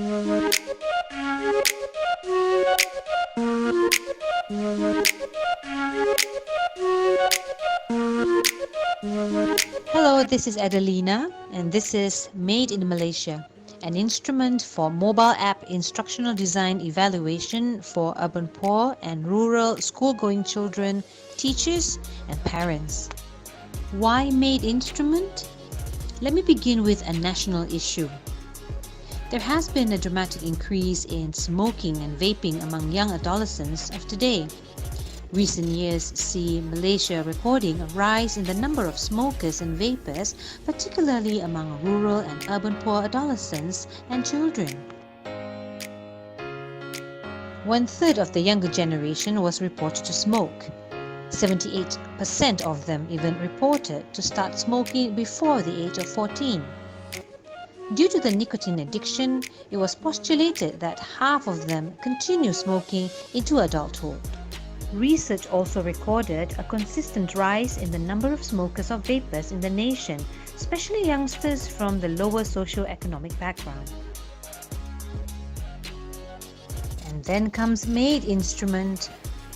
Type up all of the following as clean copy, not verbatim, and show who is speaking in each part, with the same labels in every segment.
Speaker 1: Hello, this is Adelina, and this is MAID in Malaysia, an instrument for mobile app instructional design evaluation for urban poor and rural school-going children, teachers, and parents. Why MAID instrument? Let me begin with a national issue. There has been a dramatic increase in smoking and vaping among young adolescents of today. Recent years see Malaysia recording a rise in the number of smokers and vapers, particularly among rural and urban poor adolescents and children. One-third of the younger generation was reported to smoke. 78% of them even reported to start smoking before the age of 14. Due to the nicotine addiction, it was postulated that half of them continue smoking into adulthood. Research also recorded a consistent rise in the number of smokers of vapers in the nation, especially youngsters from the lower socio-economic background. And then comes MAID instrument,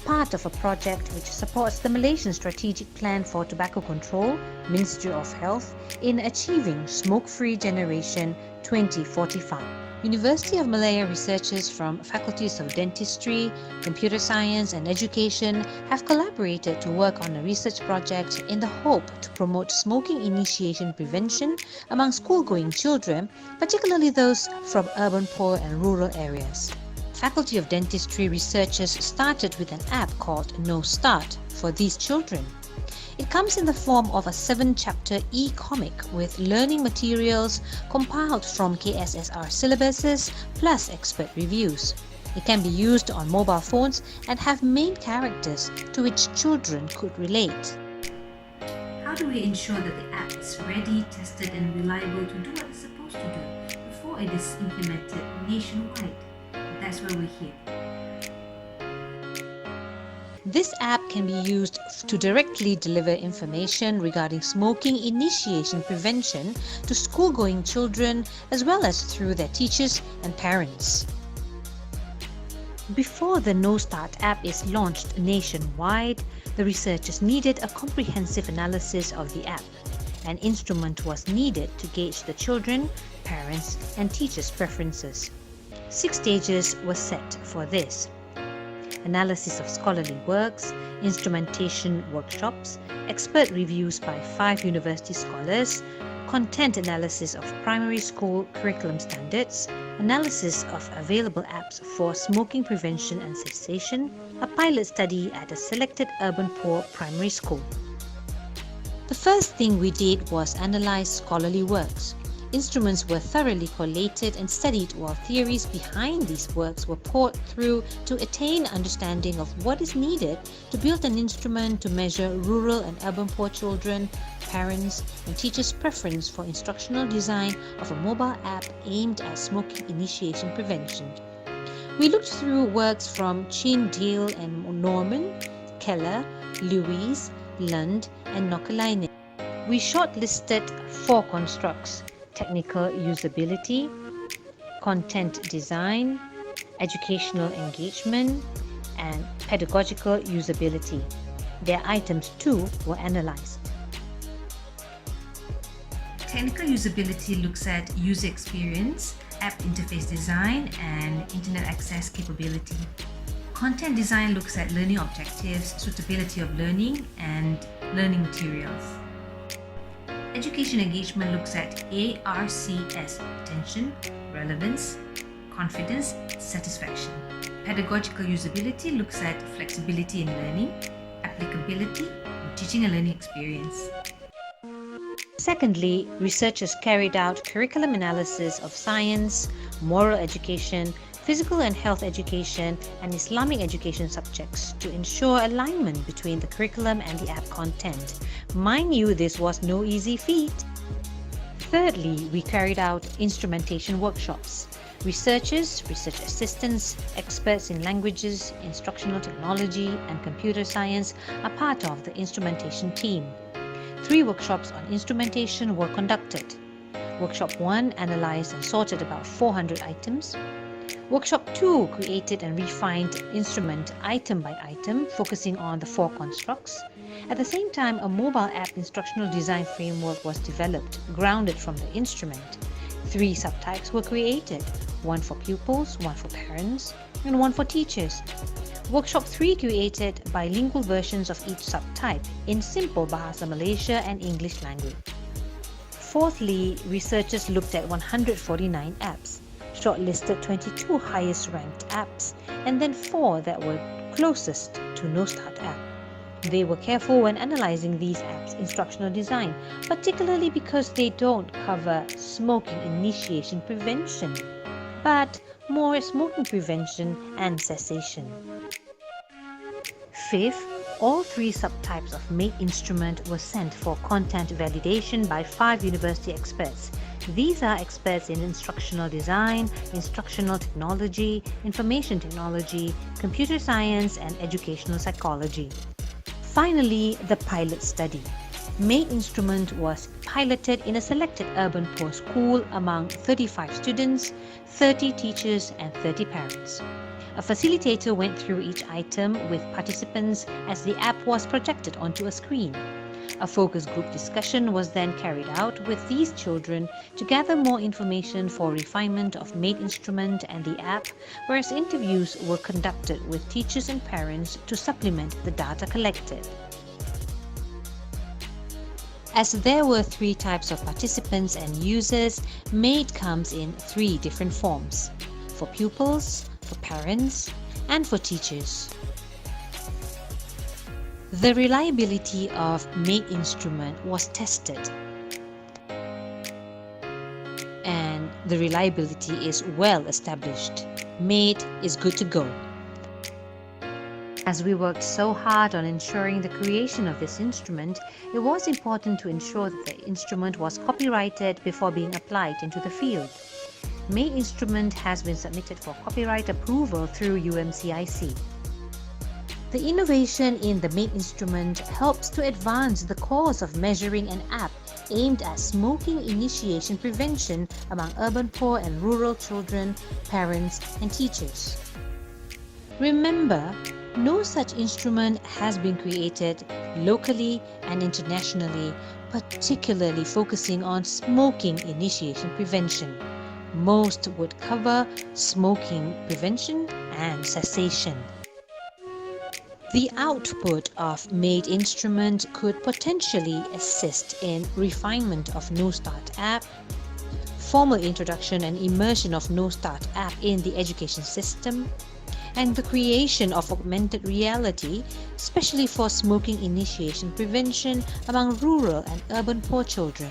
Speaker 1: part of a project which supports the Malaysian Strategic Plan for Tobacco Control, Ministry of Health, in achieving smoke-free generation 2045. University of Malaya researchers from faculties of dentistry, computer science and education have collaborated to work on a research project in the hope to promote smoking initiation prevention among school-going children, particularly those from urban poor and rural areas. Faculty of Dentistry researchers started with an app called No Start for these children. It comes in the form of a 7-chapter e-comic with learning materials compiled from KSSR syllabuses plus expert reviews. It can be used on mobile phones and have main characters to which children could relate.
Speaker 2: How do we ensure that the app is ready, tested and reliable to do what it's supposed to do before it is implemented nationwide? That's where we're here.
Speaker 1: This app can be used to directly deliver information regarding smoking initiation prevention to school-going children as well as through their teachers and parents. Before the No Start app is launched nationwide, the researchers needed a comprehensive analysis of the app. An instrument was needed to gauge the children, parents, and teachers' preferences. 6 stages were set for this: analysis of scholarly works, instrumentation workshops, expert reviews by 5 university scholars, content analysis of primary school curriculum standards, analysis of available apps for smoking prevention and cessation, a pilot study at a selected urban poor primary school. The first thing we did was analyze scholarly works. Instruments were thoroughly collated and studied while theories behind these works were poured through to attain understanding of what is needed to build an instrument to measure rural and urban poor children, parents, and teachers' preference for instructional design of a mobile app aimed at smoking initiation prevention. We looked through works from Chin, Dale and Norman, Keller, Lewis, Lund, and Nokelainen. We shortlisted 4 constructs: technical usability, content design, educational engagement, and pedagogical usability. Their items too were analyzed.
Speaker 2: Technical usability looks at user experience, app interface design, and internet access capability. Content design looks at learning objectives, suitability of learning, and learning materials. Education engagement looks at ARCS, attention, relevance, confidence, satisfaction. Pedagogical usability looks at flexibility in learning, applicability, and teaching and learning experience.
Speaker 1: Secondly, researchers carried out curriculum analysis of science, moral education, physical and health education, and Islamic education subjects to ensure alignment between the curriculum and the app content. Mind you, this was no easy feat. Thirdly, we carried out instrumentation workshops. Researchers, research assistants, experts in languages, instructional technology, and computer science are part of the instrumentation team. 3 workshops on instrumentation were conducted. Workshop 1 analyzed and sorted about 400 items. Workshop 2 created and refined instrument item by item, focusing on the 4 constructs. At the same time, a mobile app instructional design framework was developed, grounded from the instrument. 3 subtypes were created, 1 for pupils, 1 for parents, and 1 for teachers. Workshop 3 created bilingual versions of each subtype in simple Bahasa Malaysia and English language. Fourthly, researchers looked at 149 apps, shortlisted 22 highest-ranked apps, and then 4 that were closest to No Start app. They were careful when analyzing these apps' instructional design, particularly because they don't cover smoking initiation prevention, but more smoking prevention and cessation. Fifth, all 3 subtypes of MAID instrument were sent for content validation by 5 university experts. These are experts in instructional design, instructional technology, information technology, computer science, and educational psychology. Finally, the pilot study. MAID instrument was piloted in a selected urban poor school among 35 students, 30 teachers, and 30 parents. A facilitator went through each item with participants as the app was projected onto a screen. A focus group discussion was then carried out with these children to gather more information for refinement of MAID instrument and the app, whereas interviews were conducted with teachers and parents to supplement the data collected. As there were 3 types of participants and users, MAID comes in 3 different forms: for pupils, for parents, and for teachers. The reliability of MAID instrument was tested, and the reliability is well established. MAID is good to go. As we worked so hard on ensuring the creation of this instrument, it was important to ensure that the instrument was copyrighted before being applied into the field. MAID instrument has been submitted for copyright approval through UMCIC. The innovation in the MAID instrument helps to advance the cause of measuring an app aimed at smoking initiation prevention among urban poor and rural children, parents, and teachers. Remember, no such instrument has been created locally and internationally, particularly focusing on smoking initiation prevention. Most would cover smoking prevention and cessation. The output of MAID instrument could potentially assist in refinement of No Start app, formal introduction and immersion of No Start app in the education system, and the creation of augmented reality, especially for smoking initiation prevention among rural and urban poor children.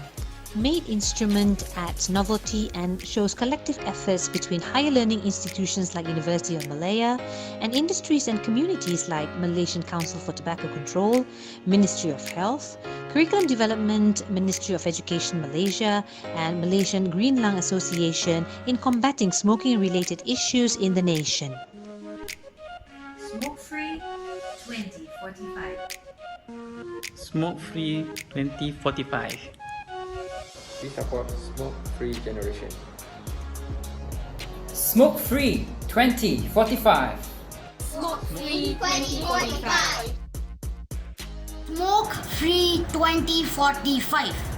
Speaker 1: MAID instrument adds novelty and shows collective efforts between higher learning institutions like University of Malaya and industries and communities like Malaysian Council for Tobacco Control, Ministry of Health, Curriculum Development, Ministry of Education Malaysia, and Malaysian Green Lung Association in combating smoking-related issues in the nation.
Speaker 2: Smoke-free 2045.
Speaker 3: Smoke-free 2045.
Speaker 4: We support smoke-free generation.
Speaker 5: Smoke-free 2045.
Speaker 6: Smoke-free 2045. Smoke-free 2045.